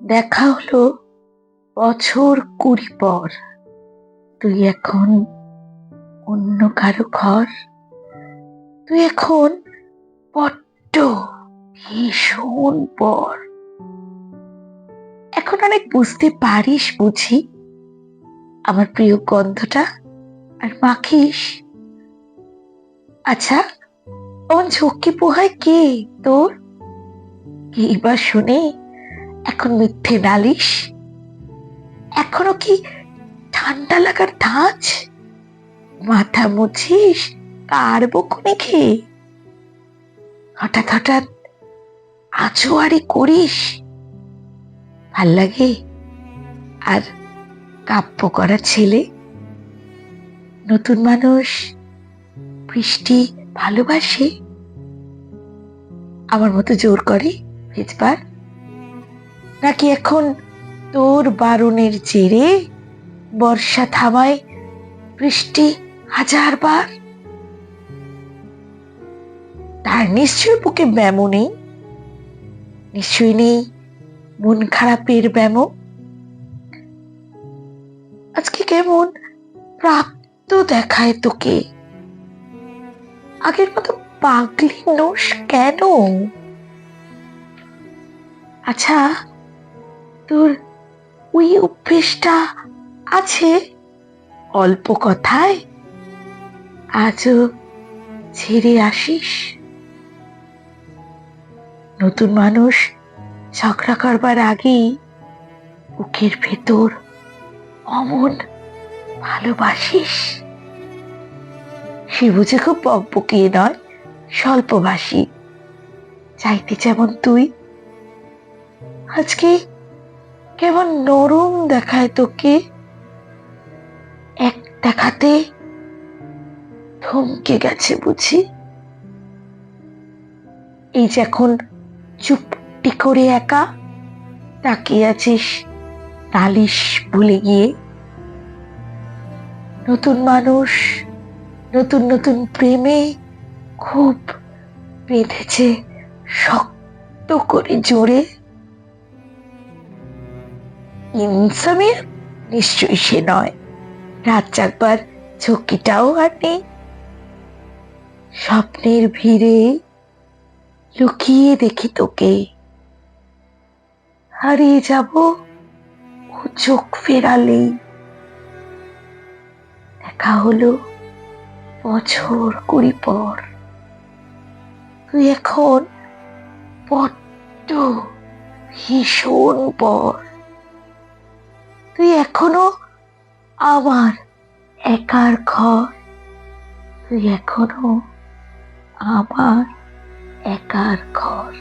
দেখা হলো বছর 20 পর। তুই এখন অন্য কারো ঘর। তুই এখন বড্ড ভীষণ পর। এখন অনেক বুঝতে পারিস বুঝি আমার প্রিয় গন্ধটা আর মাখিস। আচ্ছা, আমার ঝক্কি পোহায় কে তোর? কি বা শুনে এখন মিথ্যে নালিশ? এখনো কি ঠান্ডা লাগার ধাঁচ? মাথা মুছিস কার বকুনি খেয়ে? হঠাৎ হঠাৎ আছোয়ারি করিস, ভাল লাগে? আর কাব্য করা ছেলে, নতুন মানুষ, বৃষ্টি ভালোবাসে, আমার মতো জোর করে ভেজবার? নাকি এখন তোর বারণের জেরে বর্ষা থামায় বৃষ্টি 1000 বার? তার নিশ্চয় বুকে ব্যামো নেই, নিশ্চয়ই নেই মন খারাপের ব্যামো। আজকে কেমন প্রাপ্ত দেখায় তোকে, আগের মতো পাগলি নোস কেন? আচ্ছা, তোর ওই অভ্যেসটা আছে অল্প কথায় আজও ছেড়ে আসিস? নতুন মানুষ ঝগড়া করবার আগেই বুকের ভেতর অমন ভালোবাসিস? সে বুঝে খুব বকবকিয়ে নয়, স্বল্পভাষী, চাইতে যেমন তুই। আজকে কেমন নরম দেখায় তোকে, এক দেখাতে থমকে গেছে বুঝি? এই যে এখন চুপটি করে একা তাকিয়ে আছিস নালিশ ভুলে গিয়ে। নতুন মানুষ, নতুন নতুন প্রেমে খুব বেঁধেছে শক্ত করে জোরে। ইনসামিয়া নিশ্চয়ই সে নয়, রাত জাগবার ঝক্কিটাও আর নেই। স্বপ্নের ভিড়ে লুকিয়ে দেখি তোকে, হারিয়ে যাব ও চোখ ফেরালেই। দেখা হলো বছর 20 পর। তুই এখন বড্ড ভীষণ পর। তুই এখনো আমার একার ঘর। তুই এখনো আমার একার ঘর।